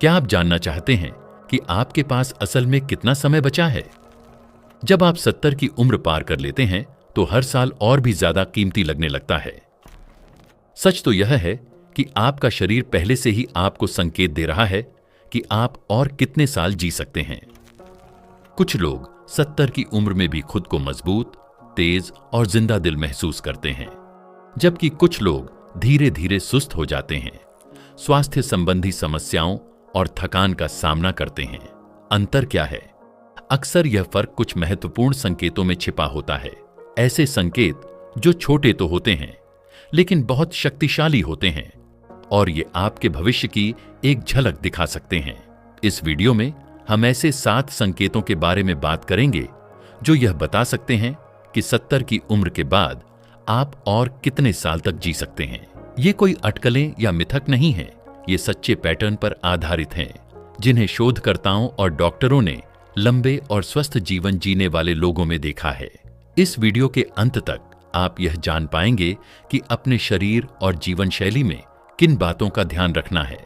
क्या आप जानना चाहते हैं कि आपके पास असल में कितना समय बचा है? जब आप 70 की उम्र पार कर लेते हैं तो हर साल और भी ज्यादा कीमती लगने लगता है। सच तो यह है कि आपका शरीर पहले से ही आपको संकेत दे रहा है कि आप और कितने साल जी सकते हैं। कुछ लोग 70 की उम्र में भी खुद को मजबूत, तेज और जिंदा दिल महसूस करते हैं, जबकि कुछ लोग धीरे धीरे सुस्त हो जाते हैं, स्वास्थ्य संबंधी समस्याओं और थकान का सामना करते हैं। अंतर क्या है? अक्सर यह फर्क कुछ महत्वपूर्ण संकेतों में छिपा होता है। ऐसे संकेत जो छोटे तो होते हैं लेकिन बहुत शक्तिशाली होते हैं और ये आपके भविष्य की एक झलक दिखा सकते हैं। इस वीडियो में हम ऐसे 7 संकेतों के बारे में बात करेंगे जो यह बता सकते हैं कि 70 की उम्र के बाद आप और कितने साल तक जी सकते हैं। ये कोई अटकलें या मिथक नहीं है, ये सच्चे पैटर्न पर आधारित हैं जिन्हें शोधकर्ताओं और डॉक्टरों ने लंबे और स्वस्थ जीवन जीने वाले लोगों में देखा है। इस वीडियो के अंत तक आप यह जान पाएंगे कि अपने शरीर और जीवन शैली में किन बातों का ध्यान रखना है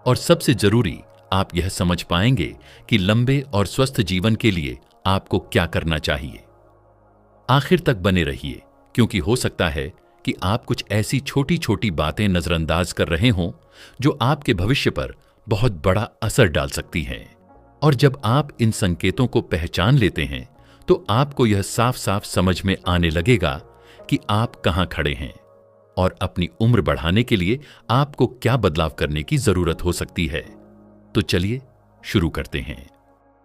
और सबसे जरूरी आप यह समझ पाएंगे कि लंबे और स्वस्थ जीवन के लिए आपको क्या करना चाहिए। आखिर तक बने रहिए, क्योंकि हो सकता है कि आप कुछ ऐसी छोटी छोटी बातें नजरअंदाज कर रहे हों जो आपके भविष्य पर बहुत बड़ा असर डाल सकती हैं। और जब आप इन संकेतों को पहचान लेते हैं तो आपको यह साफ साफ समझ में आने लगेगा कि आप कहां खड़े हैं और अपनी उम्र बढ़ाने के लिए आपको क्या बदलाव करने की जरूरत हो सकती है। तो चलिए शुरू करते हैं।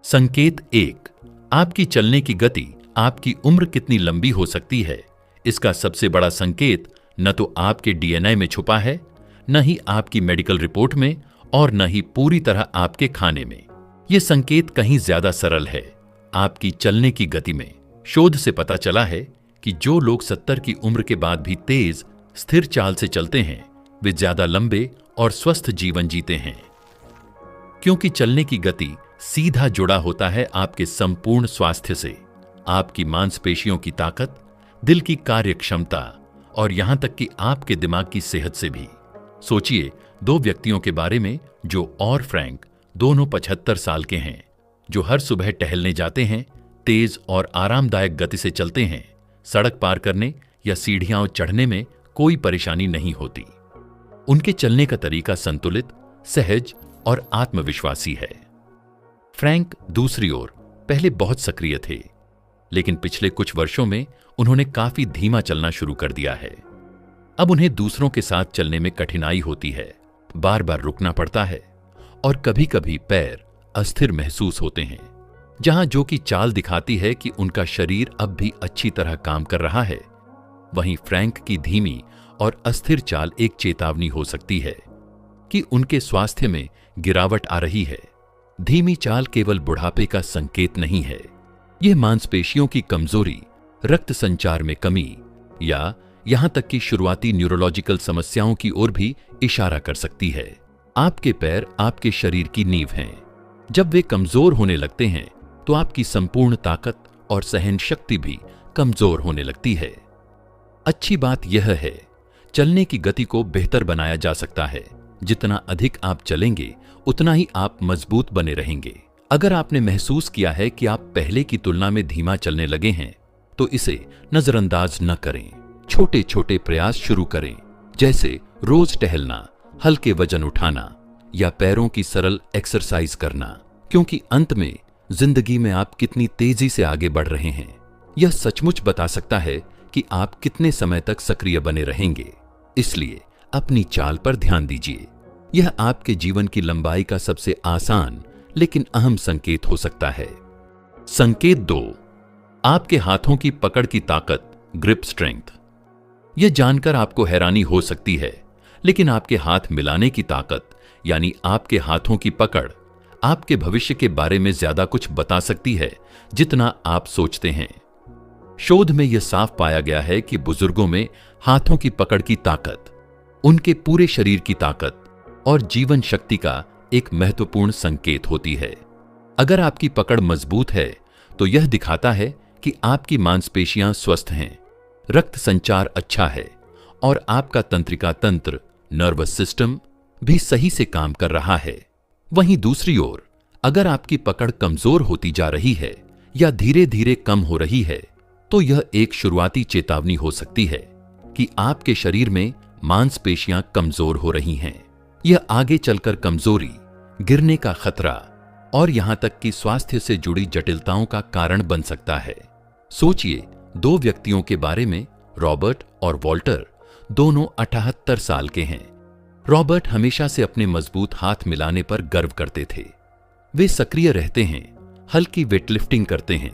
संकेत 1, आपकी चलने की गति आपकी उम्र कितनी लंबी हो सकती है। इसका सबसे बड़ा संकेत न तो आपके डीएनए में छुपा है, न ही आपकी मेडिकल रिपोर्ट में और न ही पूरी तरह आपके खाने में। यह संकेत कहीं ज्यादा सरल है, आपकी चलने की गति में। शोध से पता चला है कि जो लोग 70 की उम्र के बाद भी तेज, स्थिर चाल से चलते हैं वे ज्यादा लंबे और स्वस्थ जीवन जीते हैं, क्योंकि चलने की गति सीधा जुड़ा होता है आपके संपूर्ण स्वास्थ्य से, आपकी मांसपेशियों की ताकत, दिल की कार्यक्षमता और यहां तक कि आपके दिमाग की सेहत से भी। सोचिए 2 व्यक्तियों के बारे में जो और फ्रैंक, दोनों 75 साल के हैं, जो हर सुबह टहलने जाते हैं, तेज और आरामदायक गति से चलते हैं, सड़क पार करने या सीढ़ियां चढ़ने में कोई परेशानी नहीं होती। उनके चलने का तरीका संतुलित, सहज और आत्मविश्वासी है। फ्रैंक दूसरी ओर पहले बहुत सक्रिय थे, लेकिन पिछले कुछ वर्षों में उन्होंने काफी धीमा चलना शुरू कर दिया है। अब उन्हें दूसरों के साथ चलने में कठिनाई होती है, बार बार रुकना पड़ता है और कभी कभी पैर अस्थिर महसूस होते हैं, जहां जो कि चाल दिखाती है कि उनका शरीर अब भी अच्छी तरह काम कर रहा है। वहीं फ्रैंक की धीमी और अस्थिर चाल एक चेतावनी हो सकती है कि उनके स्वास्थ्य में गिरावट आ रही है। धीमी चाल केवल बुढ़ापे का संकेत नहीं है, यह मांसपेशियों की कमजोरी, रक्त संचार में कमी या यहां तक कि शुरुआती न्यूरोलॉजिकल समस्याओं की ओर भी इशारा कर सकती है। आपके पैर आपके शरीर की नींव हैं। जब वे कमजोर होने लगते हैं तो आपकी संपूर्ण ताकत और सहन शक्ति भी कमजोर होने लगती है। अच्छी बात यह है, चलने की गति को बेहतर बनाया जा सकता है। जितना अधिक आप चलेंगे उतना ही आप मजबूत बने रहेंगे। अगर आपने महसूस किया है कि आप पहले की तुलना में धीमा चलने लगे हैं तो इसे नजरअंदाज न करें। छोटे छोटे प्रयास शुरू करें, जैसे रोज टहलना, हल्के वजन उठाना या पैरों की सरल एक्सरसाइज करना, क्योंकि अंत में जिंदगी में आप कितनी तेजी से आगे बढ़ रहे हैं यह सचमुच बता सकता है कि आप कितने समय तक सक्रिय बने रहेंगे। इसलिए अपनी चाल पर ध्यान दीजिए। यह आपके जीवन की लंबाई का सबसे आसान लेकिन अहम संकेत हो सकता है। संकेत 2, आपके हाथों की पकड़ की ताकत, ग्रिप स्ट्रेंथ। यह जानकर आपको हैरानी हो सकती है, लेकिन आपके हाथ मिलाने की ताकत यानी आपके हाथों की पकड़ आपके भविष्य के बारे में ज्यादा कुछ बता सकती है जितना आप सोचते हैं। शोध में यह साफ पाया गया है कि बुजुर्गों में हाथों की पकड़ की ताकत उनके पूरे शरीर की ताकत और जीवन शक्ति का एक महत्वपूर्ण संकेत होती है। अगर आपकी पकड़ मजबूत है तो यह दिखाता है कि आपकी मांसपेशियां स्वस्थ हैं, रक्त संचार अच्छा है और आपका तंत्रिका तंत्र, नर्वस सिस्टम भी सही से काम कर रहा है। वहीं दूसरी ओर अगर आपकी पकड़ कमजोर होती जा रही है या धीरे धीरे कम हो रही है, तो यह एक शुरुआती चेतावनी हो सकती है कि आपके शरीर में मांसपेशियां कमजोर हो रही हैं। यह आगे चलकर कमजोरी, गिरने का खतरा और यहां तक कि स्वास्थ्य से जुड़ी जटिलताओं का कारण बन सकता है। सोचिए, दो व्यक्तियों के बारे में, रॉबर्ट और वॉल्टर, दोनों 78 साल के हैं। रॉबर्ट हमेशा से अपने मजबूत हाथ मिलाने पर गर्व करते थे। वे सक्रिय रहते हैं, हल्की वेटलिफ्टिंग करते हैं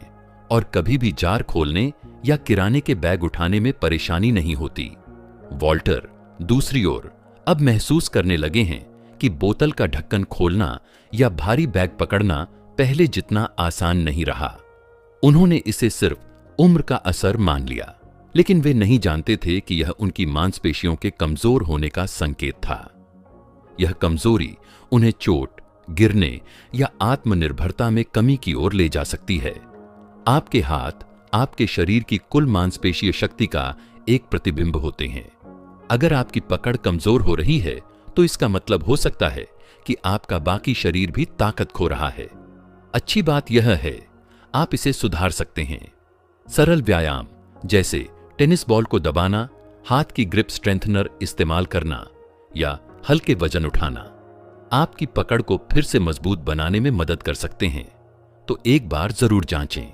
और कभी भी जार खोलने या किराने के बैग उठाने में परेशानी नहीं होती। वॉल्टर दूसरी ओर अब महसूस करने लगे हैं कि बोतल का ढक्कन खोलना या भारी बैग पकड़ना पहले जितना आसान नहीं रहा। उन्होंने इसे सिर्फ उम्र का असर मान लिया, लेकिन वे नहीं जानते थे कि यह उनकी मांसपेशियों के कमजोर होने का संकेत था। यह कमजोरी उन्हें चोट, गिरने या आत्मनिर्भरता में कमी की ओर ले जा सकती है। आपके हाथ आपके शरीर की कुल मांसपेशीय शक्ति का एक प्रतिबिंब होते हैं। अगर आपकी पकड़ कमजोर हो रही है, तो इसका मतलब हो सकता है कि आपका बाकी शरीर भी ताकत खो रहा है। अच्छी बात यह है, आप इसे सुधार सकते हैं। सरल व्यायाम जैसे टेनिस बॉल को दबाना, हाथ की ग्रिप स्ट्रेंथनर इस्तेमाल करना या हल्के वजन उठाना आपकी पकड़ को फिर से मजबूत बनाने में मदद कर सकते हैं। तो एक बार जरूर जांचें,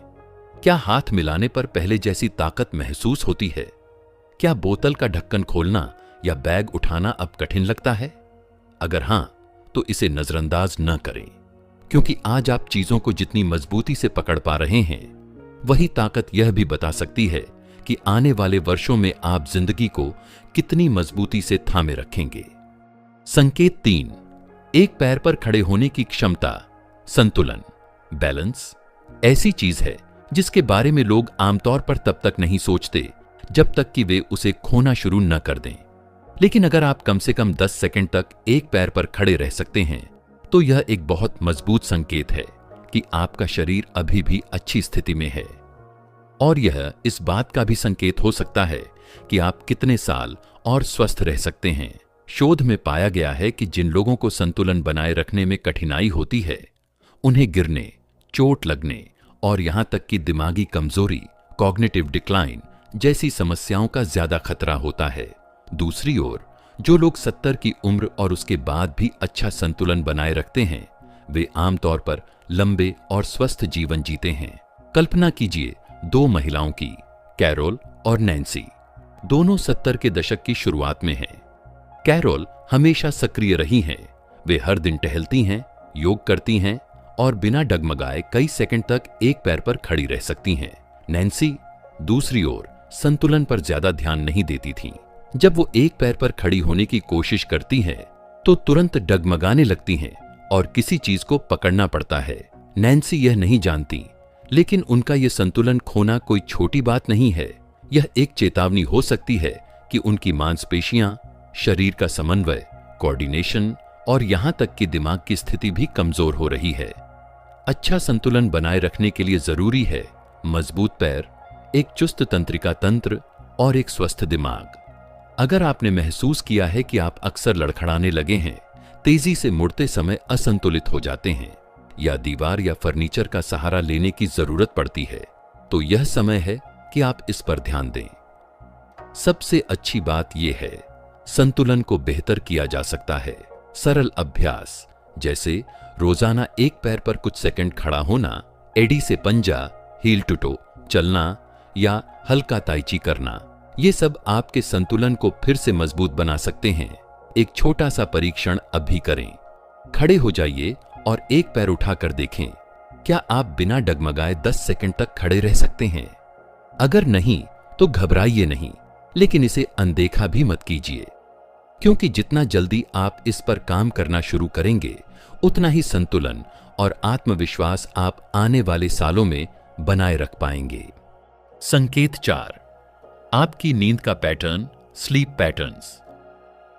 क्या हाथ मिलाने पर पहले जैसी ताकत महसूस होती है? क्या बोतल का ढक्कन खोलना या बैग उठाना अब कठिन लगता है? अगर हां, तो इसे नजरअंदाज न करें, क्योंकि आज आप चीजों को जितनी मजबूती से पकड़ पा रहे हैं, वही ताकत यह भी बता सकती है कि आने वाले वर्षों में आप जिंदगी को कितनी मजबूती से थामे रखेंगे। संकेत 3, एक पैर पर खड़े होने की क्षमता, संतुलन, बैलेंस ऐसी चीज है जिसके बारे में लोग आमतौर पर तब तक नहीं सोचते जब तक कि वे उसे खोना शुरू न कर दें। लेकिन अगर आप कम से कम 10 सेकंड तक एक पैर पर खड़े रह सकते हैं, तो यह एक बहुत मजबूत संकेत है कि आपका शरीर अभी भी अच्छी स्थिति में है। और यह इस बात का भी संकेत हो सकता है कि आप कितने साल और स्वस्थ रह सकते हैं। शोध में पाया गया है कि जिन लोगों को संतुलन बनाए रखने में कठिनाई होती है, उन्हें गिरने, चोट लगने और यहां तक कि दिमागी कमजोरी, कॉग्निटिव डिक्लाइन जैसी समस्याओं का ज्यादा खतरा होता है। दूसरी ओर जो लोग 70 की उम्र और उसके बाद भी अच्छा संतुलन बनाए रखते हैं, वे आमतौर पर लंबे और स्वस्थ जीवन जीते हैं। कल्पना कीजिए 2 महिलाओं की, कैरोल और नैन्सी। दोनों 70 के दशक की शुरुआत में हैं। कैरोल हमेशा सक्रिय रही हैं। वे हर दिन टहलती हैं, योग करती हैं और बिना डगमगाए कई सेकंड तक एक पैर पर खड़ी रह सकती हैं। नैन्सी दूसरी ओर संतुलन पर ज्यादा ध्यान नहीं देती थीं। जब वो एक पैर पर खड़ी होने की कोशिश करती हैं, तो तुरंत डगमगाने लगती हैं और किसी चीज को पकड़ना पड़ता है। नैन्सी यह नहीं जानती, लेकिन उनका यह संतुलन खोना कोई छोटी बात नहीं है। यह एक चेतावनी हो सकती है कि उनकी मांसपेशियां, शरीर का समन्वय, कोऑर्डिनेशन और यहां तक कि दिमाग की स्थिति भी कमजोर हो रही है। अच्छा संतुलन बनाए रखने के लिए जरूरी है मजबूत पैर, एक चुस्त तंत्रिका तंत्र और एक स्वस्थ दिमाग। अगर आपने महसूस किया है कि आप अक्सर लड़खड़ाने लगे हैं, तेजी से मुड़ते समय असंतुलित हो जाते हैं या दीवार या फर्नीचर का सहारा लेने की जरूरत पड़ती है, तो यह समय है कि आप इस पर ध्यान दें। सबसे अच्छी बात यह है, संतुलन को बेहतर किया जा सकता है। सरल अभ्यास जैसे रोजाना एक पैर पर कुछ सेकंड खड़ा होना, एड़ी से पंजा, हील टू टो चलना या हल्का ताइची करना, ये सब आपके संतुलन को फिर से मजबूत बना सकते हैं। एक छोटा सा परीक्षण अभी करें। खड़े हो जाइए और एक पैर उठाकर देखें, क्या आप बिना डगमगाए 10 सेकंड तक खड़े रह सकते हैं? अगर नहीं, तो घबराइए नहीं, लेकिन इसे अनदेखा भी मत कीजिए, क्योंकि जितना जल्दी आप इस पर काम करना शुरू करेंगे, उतना ही संतुलन और आत्मविश्वास आप आने वाले सालों में बनाए रख पाएंगे। संकेत 4, आपकी नींद का पैटर्न, स्लीप पैटर्न्स।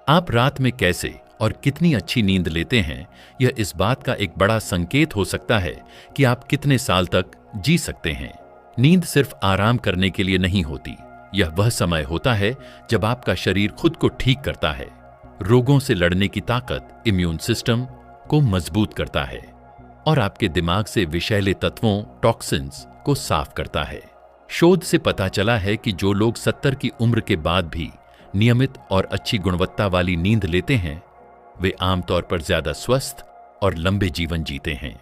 आप रात में कैसे और कितनी अच्छी नींद लेते हैं, यह इस बात का एक बड़ा संकेत हो सकता है कि आप कितने साल तक जी सकते हैं। नींद सिर्फ आराम करने के लिए नहीं होती, यह वह समय होता है जब आपका शरीर खुद को ठीक करता है। रोगों से लड़ने की ताकत, इम्यून सिस्टम को मजबूत करता है और आपके दिमाग से विषैले तत्वों टॉक्सिन्स को साफ करता है। शोध से पता चला है कि जो लोग 70 की उम्र के बाद भी नियमित और अच्छी गुणवत्ता वाली नींद लेते हैं वे आमतौर पर ज्यादा स्वस्थ और लंबे जीवन जीते हैं।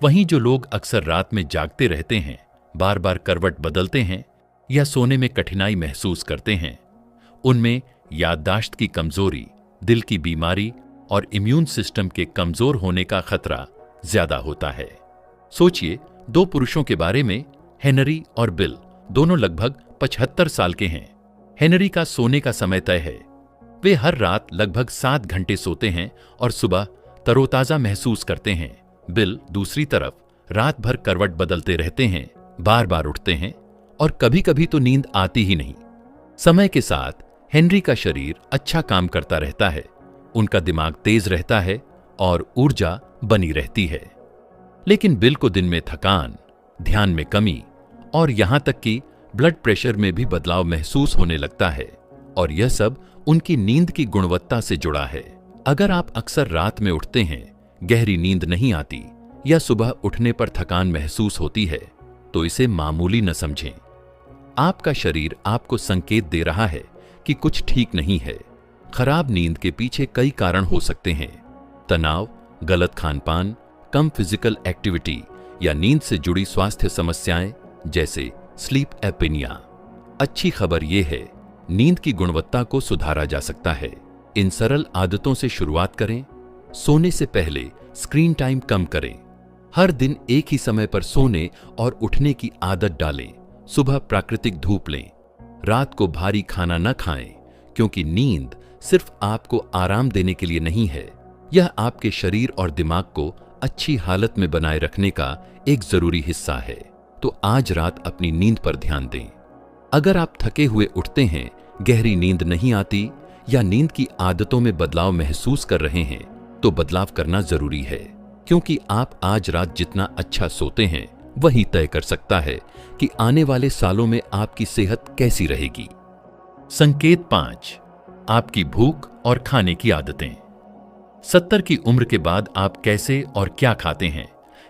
वहीं जो लोग अक्सर रात में जागते रहते हैं, बार बार करवट बदलते हैं या सोने में कठिनाई महसूस करते हैं, उनमें याददाश्त की कमजोरी, दिल की बीमारी और इम्यून सिस्टम के कमजोर होने का खतरा ज्यादा होता है। सोचिए, 2 पुरुषों के बारे में। हेनरी और बिल दोनों लगभग 75 साल के हैं। हेनरी का सोने का समय तय है। वे हर रात लगभग 7 घंटे सोते हैं और सुबह तरोताजा महसूस करते हैं। बिल दूसरी तरफ रात भर करवट बदलते रहते हैं, बार बार उठते हैं और कभी कभी तो नींद आती ही नहीं। समय के साथ हेनरी का शरीर अच्छा काम करता रहता है, उनका दिमाग तेज रहता है और ऊर्जा बनी रहती है। लेकिन बिल को दिन में थकान, ध्यान में कमी और यहां तक कि ब्लड प्रेशर में भी बदलाव महसूस होने लगता है और यह सब उनकी नींद की गुणवत्ता से जुड़ा है। अगर आप अक्सर रात में उठते हैं, गहरी नींद नहीं आती या सुबह उठने पर थकान महसूस होती है तो इसे मामूली न समझें। आपका शरीर आपको संकेत दे रहा है कि कुछ ठीक नहीं है। खराब नींद के पीछे कई कारण हो सकते हैं। तनाव, गलत खानपान, कम फिजिकल एक्टिविटी या नींद से जुड़ी स्वास्थ्य समस्याएं जैसे स्लीप एपनिया। अच्छी खबर यह है, नींद की गुणवत्ता को सुधारा जा सकता है। इन सरल आदतों से शुरुआत करें। सोने से पहले स्क्रीन टाइम कम करें। हर दिन एक ही समय पर सोने और उठने की आदत डालें। सुबह प्राकृतिक धूप लें। रात को भारी खाना न खाएं, क्योंकि नींद सिर्फ आपको आराम देने के लिए नहीं है, यह आपके शरीर और दिमाग को अच्छी हालत में बनाए रखने का एक जरूरी हिस्सा है। तो आज रात अपनी नींद पर ध्यान दें। अगर आप थके हुए उठते हैं, गहरी नींद नहीं आती या नींद की आदतों में बदलाव महसूस कर रहे हैं तो बदलाव करना जरूरी है, क्योंकि आप आज रात जितना अच्छा सोते हैं वही तय कर सकता है कि आने वाले सालों में आपकी सेहत कैसी रहेगी। संकेत 5, आपकी भूख और खाने की आदतें। 70 की उम्र के बाद आप कैसे और क्या खाते हैं,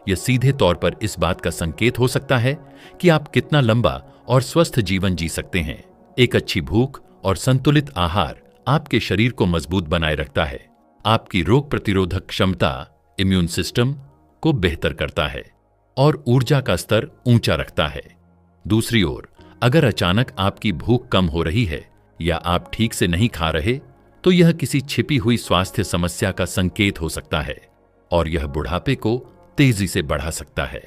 यह सीधे तौर पर इस बात का संकेत हो सकता है कि आप कितना लंबा और स्वस्थ जीवन जी सकते हैं। एक अच्छी भूख और संतुलित आहार आपके शरीर को मजबूत बनाए रखता है, आपकी रोग प्रतिरोधक क्षमता, इम्यून सिस्टम को बेहतर करता है और ऊर्जा का स्तर ऊंचा रखता है। दूसरी ओर, अगर अचानक आपकी भूख कम हो रही है या आप ठीक से नहीं खा रहे तो यह किसी छिपी हुई स्वास्थ्य समस्या का संकेत हो सकता है और यह बुढ़ापे को तेजी से बढ़ा सकता है।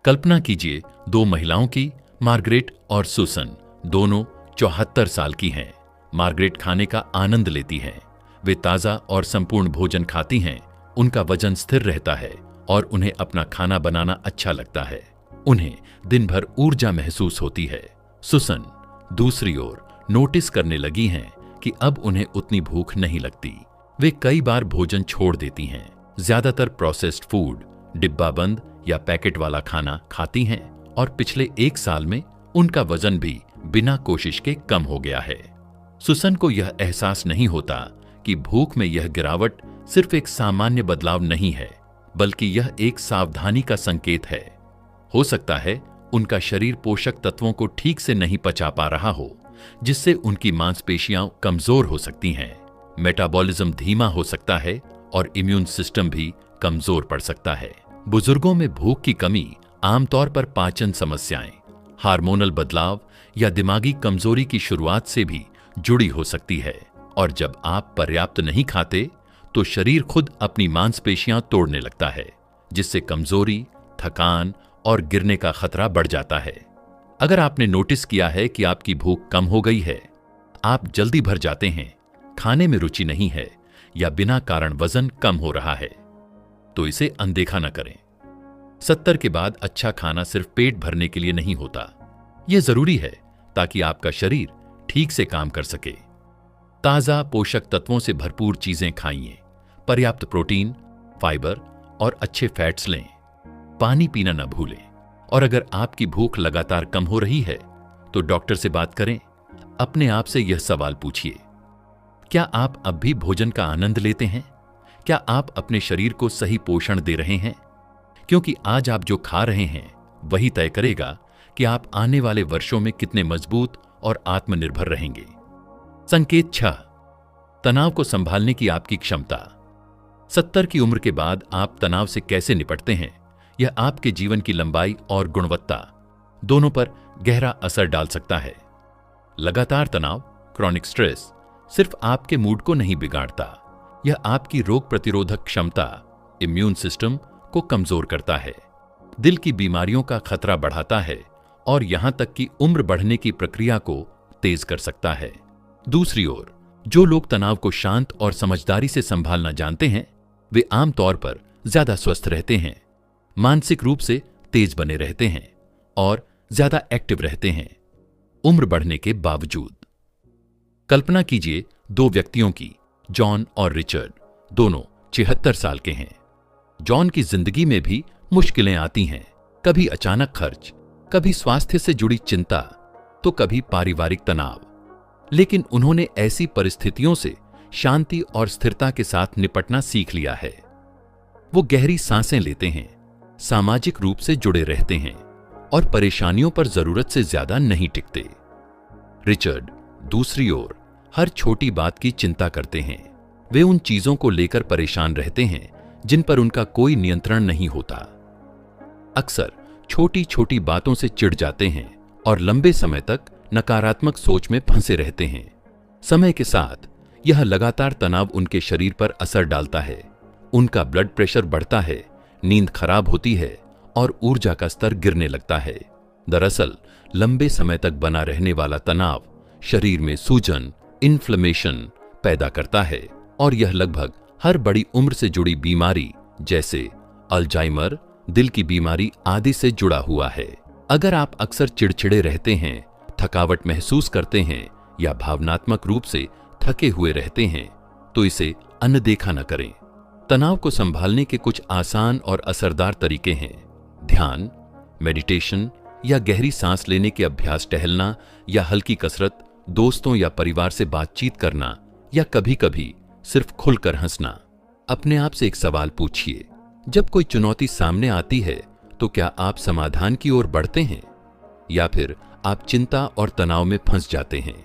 कल्पना कीजिए 2 महिलाओं की, मार्गरेट और सुसन, दोनों 74 साल की हैं। मार्गरेट खाने का आनंद लेती हैं। वे ताजा और संपूर्ण भोजन खाती हैं, उनका वजन स्थिर रहता है और उन्हें अपना खाना बनाना अच्छा लगता है। उन्हें दिन भर ऊर्जा महसूस होती है। सुसन दूसरी ओर नोटिस करने लगी हैं कि अब उन्हें उतनी भूख नहीं लगती। वे कई बार भोजन छोड़ देती हैं, ज्यादातर प्रोसेस्ड फूड, डिब्बाबंद या पैकेट वाला खाना खाती हैं और पिछले 1 साल में उनका वजन भी बिना कोशिश के कम हो गया है। सुसन को यह एहसास नहीं होता कि भूख में यह गिरावट सिर्फ एक सामान्य बदलाव नहीं है, बल्कि यह एक सावधानी का संकेत है। हो सकता है उनका शरीर पोषक तत्वों को ठीक से नहीं पचा पा रहा हो, जिससे उनकी मांसपेशियां कमजोर हो सकती हैं, मेटाबॉलिज्म धीमा हो सकता है और इम्यून सिस्टम भी कमजोर पड़ सकता है। बुजुर्गों में भूख की कमी आमतौर पर पाचन समस्याएं, हार्मोनल बदलाव या दिमागी कमजोरी की शुरुआत से भी जुड़ी हो सकती है और जब आप पर्याप्त नहीं खाते तो शरीर खुद अपनी मांसपेशियां तोड़ने लगता है, जिससे कमजोरी, थकान और गिरने का खतरा बढ़ जाता है। अगर आपने नोटिस किया है कि आपकी भूख कम हो गई है, आप जल्दी भर जाते हैं, खाने में रुचि नहीं है या बिना कारण वजन कम हो रहा है, तो इसे अनदेखा न करें। 70 के बाद अच्छा खाना सिर्फ पेट भरने के लिए नहीं होता, यह जरूरी है ताकि आपका शरीर ठीक से काम कर सके। ताजा पोषक तत्वों से भरपूर चीजें खाइए, पर्याप्त प्रोटीन, फाइबर और अच्छे फैट्स लें। पानी पीना न भूलें और अगर आपकी भूख लगातार कम हो रही है तो डॉक्टर से बात करें। अपने आप से यह सवाल पूछिए, क्या आप अब भी भोजन का आनंद लेते हैं? क्या आप अपने शरीर को सही पोषण दे रहे हैं? क्योंकि आज आप जो खा रहे हैं वही तय करेगा कि आप आने वाले वर्षों में कितने मजबूत और आत्मनिर्भर रहेंगे। संकेत 6, तनाव को संभालने की आपकी क्षमता। 70 की उम्र के बाद आप तनाव से कैसे निपटते हैं, यह आपके जीवन की लंबाई और गुणवत्ता दोनों पर गहरा असर डाल सकता है। लगातार तनाव, क्रॉनिक स्ट्रेस, सिर्फ आपके मूड को नहीं बिगाड़ता, यह आपकी रोग प्रतिरोधक क्षमता, इम्यून सिस्टम को कमजोर करता है, दिल की बीमारियों का खतरा बढ़ाता है और यहां तक कि उम्र बढ़ने की प्रक्रिया को तेज कर सकता है। दूसरी ओर, जो लोग तनाव को शांत और समझदारी से संभालना जानते हैं, वे आमतौर पर ज्यादा स्वस्थ रहते हैं, मानसिक रूप से तेज बने रहते हैं और ज्यादा एक्टिव रहते हैं, उम्र बढ़ने के बावजूद। कल्पना कीजिए 2 व्यक्तियों की, जॉन और रिचर्ड, दोनों 76 साल के हैं। जॉन की जिंदगी में भी मुश्किलें आती हैं, कभी अचानक खर्च, कभी स्वास्थ्य से जुड़ी चिंता, तो कभी पारिवारिक तनाव। लेकिन उन्होंने ऐसी परिस्थितियों से शांति और स्थिरता के साथ निपटना सीख लिया है। वो गहरी सांसें लेते हैं, सामाजिक रूप से जुड़े रहते हैं और परेशानियों पर जरूरत से ज्यादा नहीं टिकते। रिचर्ड दूसरी ओर हर छोटी बात की चिंता करते हैं। वे उन चीजों को लेकर परेशान रहते हैं जिन पर उनका कोई नियंत्रण नहीं होता। अक्सर छोटी छोटी बातों से चिढ़ जाते हैं और लंबे समय तक नकारात्मक सोच में फंसे रहते हैं। समय के साथ यह लगातार तनाव उनके शरीर पर असर डालता है। उनका ब्लड प्रेशर बढ़ता है, नींद खराब होती है और ऊर्जा का स्तर गिरने लगता है। दरअसल लंबे समय तक बना रहने वाला तनाव शरीर में सूजन, इन्फ्लेमेशन पैदा करता है और यह लगभग हर बड़ी उम्र से जुड़ी बीमारी जैसे अल्जाइमर, दिल की बीमारी आदि से जुड़ा हुआ है। अगर आप अक्सर चिड़चिड़े रहते हैं, थकावट महसूस करते हैं या भावनात्मक रूप से थके हुए रहते हैं, तो इसे अनदेखा न करें। तनाव को संभालने के कुछ आसान और असरदार तरीके हैं। ध्यान, मेडिटेशन या गहरी सांस लेने के अभ्यास, टहलना या हल्की कसरत, दोस्तों या परिवार से बातचीत करना या कभी-कभी सिर्फ खुलकर हंसना। अपने आप से एक सवाल पूछिए, जब कोई चुनौती सामने आती है तो क्या आप समाधान की ओर बढ़ते हैं या फिर आप चिंता और तनाव में फंस जाते हैं?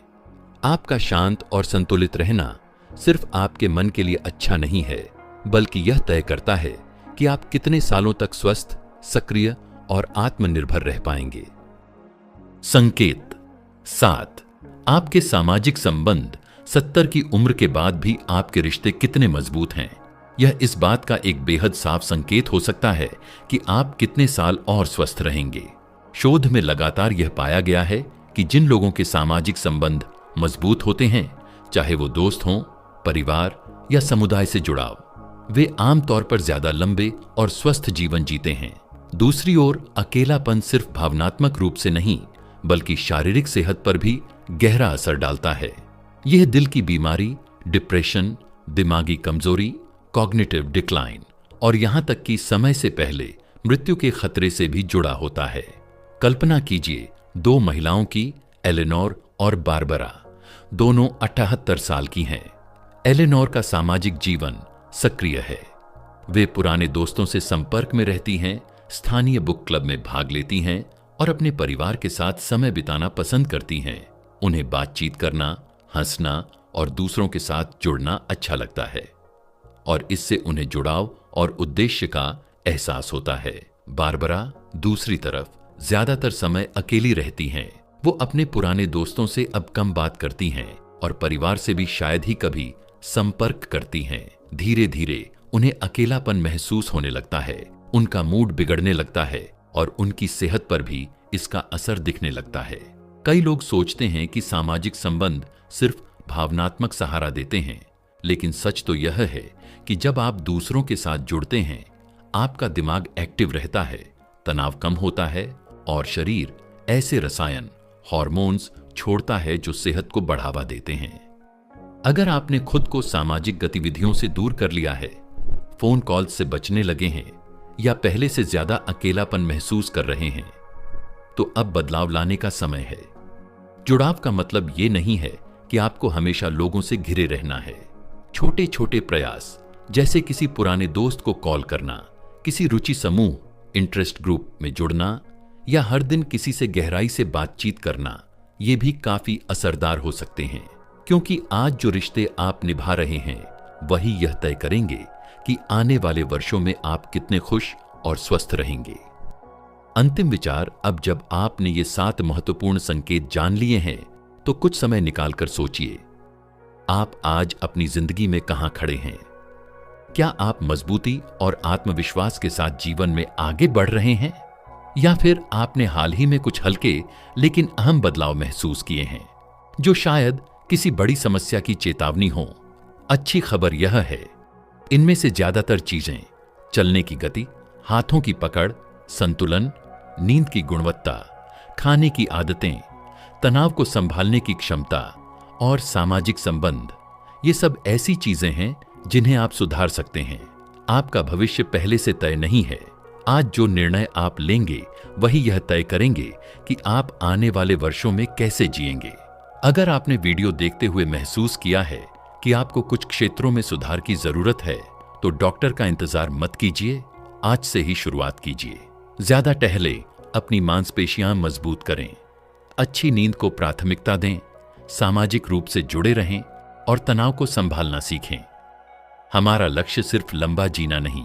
आपका शांत और संतुलित रहना सिर्फ आपके मन के लिए अच्छा नहीं है, बल्कि यह तय करता है कि आप कितने सालों तक स्वस्थ, सक्रिय और आत्मनिर्भर रह पाएंगे। संकेत 7, आपके सामाजिक संबंध 70 की उम्र के बाद भी आपके रिश्ते कितने मजबूत हैं। यह इस बात का एक बेहद साफ संकेत हो सकता है कि आप कितने साल और स्वस्थ रहेंगे। शोध में लगातार यह पाया गया है कि जिन लोगों के सामाजिक संबंध मजबूत होते हैं, चाहे वो दोस्त हों, परिवार या समुदाय से जुड़ाव, वे आमतौर पर ज्यादा लंबे और स्वस्थ जीवन जीते हैं। दूसरी ओर अकेलापन सिर्फ भावनात्मक रूप से नहीं, बल्कि शारीरिक सेहत पर भी गहरा असर डालता है। यह दिल की बीमारी, डिप्रेशन, दिमागी कमजोरी, कॉग्निटिव डिक्लाइन और यहां तक कि समय से पहले मृत्यु के खतरे से भी जुड़ा होता है। कल्पना कीजिए 2 महिलाओं की, एलेनोर और बारबरा, दोनों 78 साल की हैं। एलेनोर का सामाजिक जीवन सक्रिय है। वे पुराने दोस्तों से संपर्क में रहती हैं, स्थानीय बुक क्लब में भाग लेती हैं और अपने परिवार के साथ समय बिताना पसंद करती हैं। उन्हें बातचीत करना, हंसना और दूसरों के साथ जुड़ना अच्छा लगता है और इससे उन्हें जुड़ाव और उद्देश्य का एहसास होता है। बारबरा दूसरी तरफ ज्यादातर समय अकेली रहती हैं। वो अपने पुराने दोस्तों से अब कम बात करती हैं और परिवार से भी शायद ही कभी संपर्क करती हैं। धीरे धीरे उन्हें अकेलापन महसूस होने लगता है, उनका मूड बिगड़ने लगता है और उनकी सेहत पर भी इसका असर दिखने लगता है। कई लोग सोचते हैं कि सामाजिक संबंध सिर्फ भावनात्मक सहारा देते हैं, लेकिन सच तो यह है कि जब आप दूसरों के साथ जुड़ते हैं, आपका दिमाग एक्टिव रहता है, तनाव कम होता है और शरीर ऐसे रसायन, हार्मोन्स छोड़ता है जो सेहत को बढ़ावा देते हैं। अगर आपने खुद को सामाजिक गतिविधियों से दूर कर लिया है, फोन कॉल से बचने लगे हैं या पहले से ज्यादा अकेलापन महसूस कर रहे हैं, तो अब बदलाव लाने का समय है। जुड़ाव का मतलब ये नहीं है कि आपको हमेशा लोगों से घिरे रहना है। छोटे छोटे प्रयास जैसे किसी पुराने दोस्त को कॉल करना, किसी रुचि समूह इंटरेस्ट ग्रुप में जुड़ना या हर दिन किसी से गहराई से बातचीत करना, ये भी काफी असरदार हो सकते हैं, क्योंकि आज जो रिश्ते आप निभा रहे हैं वही यह तय करेंगे कि आने वाले वर्षों में आप कितने खुश और स्वस्थ रहेंगे। अंतिम विचार, अब जब आपने ये 7 महत्वपूर्ण संकेत जान लिए हैं तो कुछ समय निकालकर सोचिए, आप आज अपनी जिंदगी में कहां खड़े हैं? क्या आप मजबूती और आत्मविश्वास के साथ जीवन में आगे बढ़ रहे हैं, या फिर आपने हाल ही में कुछ हल्के लेकिन अहम बदलाव महसूस किए हैं जो शायद किसी बड़ी समस्या की चेतावनी हो? अच्छी खबर यह है, इनमें से ज्यादातर चीजें, चलने की गति, हाथों की पकड़, संतुलन, नींद की गुणवत्ता, खाने की आदतें, तनाव को संभालने की क्षमता और सामाजिक संबंध, ये सब ऐसी चीजें हैं जिन्हें आप सुधार सकते हैं। आपका भविष्य पहले से तय नहीं है। आज जो निर्णय आप लेंगे वही यह तय करेंगे कि आप आने वाले वर्षों में कैसे जिएंगे। अगर आपने वीडियो देखते हुए महसूस किया है कि आपको कुछ क्षेत्रों में सुधार की जरूरत है, तो डॉक्टर का इंतजार मत कीजिए, आज से ही शुरुआत कीजिए। ज्यादा टहलें, अपनी मांसपेशियां मजबूत करें, अच्छी नींद को प्राथमिकता दें, सामाजिक रूप से जुड़े रहें और तनाव को संभालना सीखें। हमारा लक्ष्य सिर्फ लंबा जीना नहीं,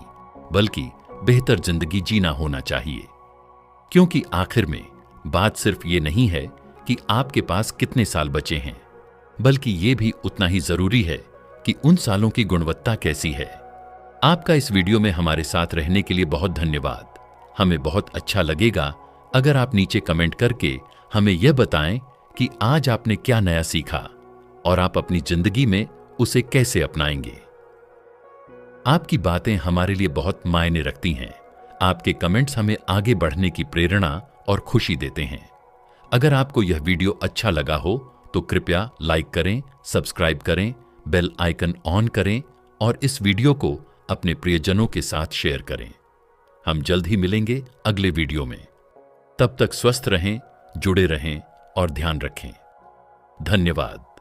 बल्कि बेहतर जिंदगी जीना होना चाहिए, क्योंकि आखिर में बात सिर्फ ये नहीं है कि आपके पास कितने साल बचे हैं, बल्कि ये भी उतना ही जरूरी है कि उन सालों की गुणवत्ता कैसी है। आपका इस वीडियो में हमारे साथ रहने के लिए बहुत धन्यवाद। हमें बहुत अच्छा लगेगा अगर आप नीचे कमेंट करके हमें यह बताएं कि आज आपने क्या नया सीखा और आप अपनी जिंदगी में उसे कैसे अपनाएंगे। आपकी बातें हमारे लिए बहुत मायने रखती हैं। आपके कमेंट्स हमें आगे बढ़ने की प्रेरणा और खुशी देते हैं। अगर आपको यह वीडियो अच्छा लगा हो तो कृपया लाइक करें, सब्सक्राइब करें, बेल आइकन ऑन करें और इस वीडियो को अपने प्रियजनों के साथ शेयर करें। हम जल्द ही मिलेंगे अगले वीडियो में। तब तक स्वस्थ रहें, जुड़े रहें और ध्यान रखें। धन्यवाद।